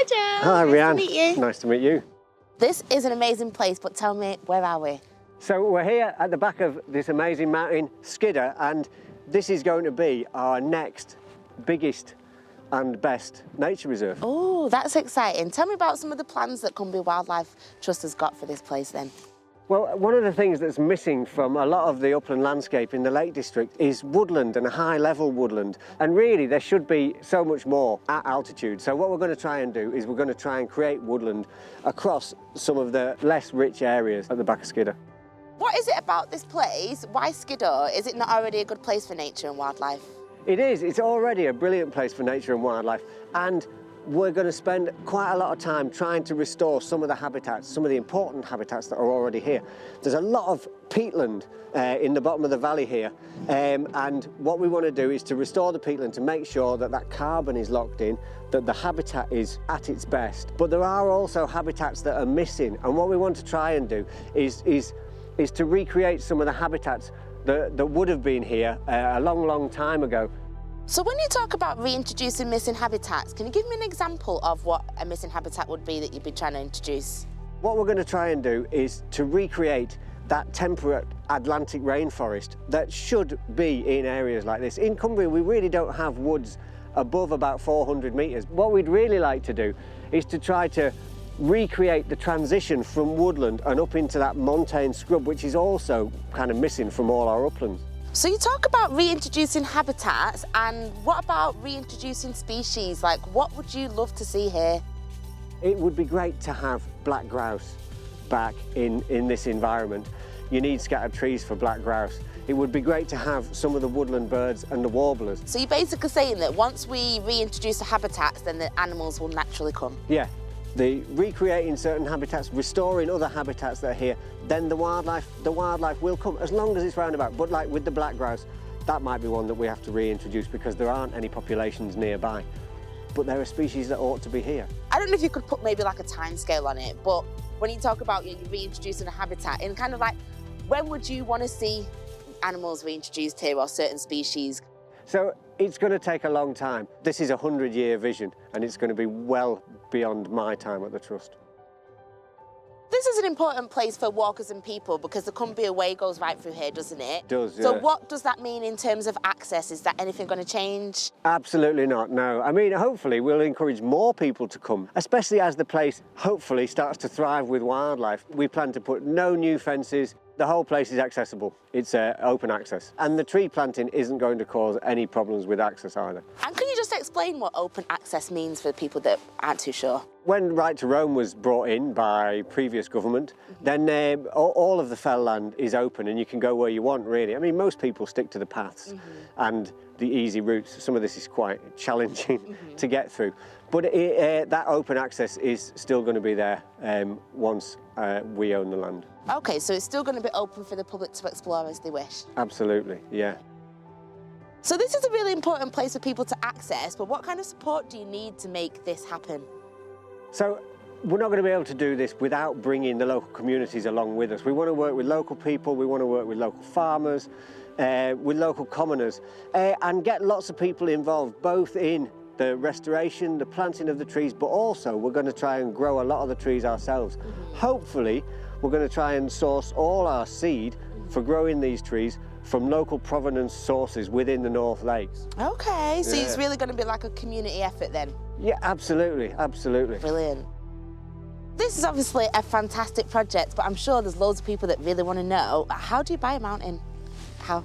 Hi, Joe. Hi, Rhiane. Nice to meet you. Nice to meet you. This is an amazing place, but tell me, where are we? So we're here at the back of this amazing mountain, Skiddaw, and this is going to be our next biggest and best nature reserve. Oh, that's exciting. Tell me about some of the plans that Cumbria Wildlife Trust has got for this place then. Well, one of the things that's missing from a lot of the upland landscape in the Lake District is woodland and a high-level woodland. And really, there should be so much more at altitude. So what we're going to try and do is we're going to try and create woodland across some of the less rich areas at the back of Skiddaw. What is it about this place? Why Skiddaw? Is it not already a good place for nature and wildlife? It is. It's already a brilliant place for nature and wildlife. And we're going to spend quite a lot of time trying to restore some of the habitats, some of the important habitats that are already here. There's a lot of peatland in the bottom of the valley here, and what we want to do is to restore the peatland to make sure that that carbon is locked in, that the habitat is at its best. But there are also habitats that are missing, and what we want to try and do is to recreate some of the habitats that would have been here a long, long time ago. So when you talk about reintroducing missing habitats, can you give me an example of what a missing habitat would be that you'd be trying to introduce? What we're going to try and do is to recreate that temperate Atlantic rainforest that should be in areas like this. In Cumbria, we really don't have woods above about 400 metres. What we'd really like to do is to try to recreate the transition from woodland and up into that montane scrub, which is also kind of missing from all our uplands. So you talk about reintroducing habitats, and what about reintroducing species? Like, what would you love to see here? It would be great to have black grouse back in this environment. You need scattered trees for black grouse. It would be great to have some of the woodland birds and the warblers. So you're basically saying that once we reintroduce the habitats, then the animals will naturally come? Yeah. The recreating certain habitats, restoring other habitats that are here, then the wildlife will come, as long as it's roundabout. But like with the black grouse, that might be one that we have to reintroduce because there aren't any populations nearby. But there are species that ought to be here. I don't know if you could put maybe like a time scale on it, but when you talk about you reintroducing a habitat, and kind of like, when would you want to see animals reintroduced here or certain species? So it's going to take a long time. This is a 100-year vision, and it's going to be well beyond my time at the Trust. This is an important place for walkers and people because the Cumbria Way goes right through here, doesn't it? It does, yeah. So what does that mean in terms of access? Is that anything going to change? Absolutely not, no. I mean, hopefully we'll encourage more people to come, especially as the place hopefully starts to thrive with wildlife. We plan to put no new fences. The whole place is accessible. It's open access. And the tree planting isn't going to cause any problems with access either. And can you just explain what open access means for people that aren't too sure? When Right to Roam was brought in by previous government, then all of the fell land is open and you can go where you want, really. I mean, most people stick to the paths and the easy routes. Some of this is quite challenging to get through. But that open access is still going to be there once we own the land. Okay, so it's still going to be open for the public to explore as they wish? Absolutely, yeah. So this is a really important place for people to access, but what kind of support do you need to make this happen? So we're not going to be able to do this without bringing the local communities along with us. We want to work with local people, we want to work with local farmers, with local commoners, and get lots of people involved, both in the restoration, the planting of the trees, but also we're going to try and grow a lot of the trees ourselves. Hopefully, we're going to try and source all our seed for growing these trees from local provenance sources within the North Lakes. Okay, so it's really going to be like a community effort then? Yeah, absolutely, absolutely. Brilliant. This is obviously a fantastic project, but I'm sure there's loads of people that really want to know, how do you buy a mountain? How?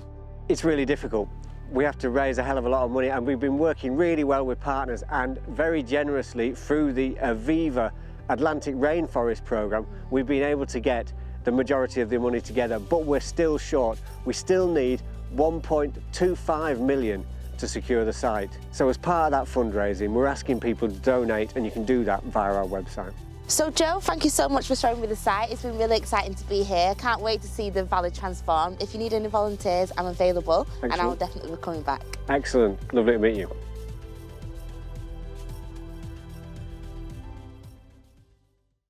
It's really difficult. We have to raise a hell of a lot of money, and we've been working really well with partners and very generously through the Aviva Atlantic Rainforest Programme, we've been able to get the majority of the money together, but we're still short. We still need 1.25 million to secure the site. So as part of that fundraising, we're asking people to donate, and you can do that via our website. So Joe, thank you so much for showing me the site. It's been really exciting to be here. Can't wait to see the valley transformed. If you need any volunteers, I'm available. Excellent. And I'll definitely be coming back. Excellent, lovely to meet you.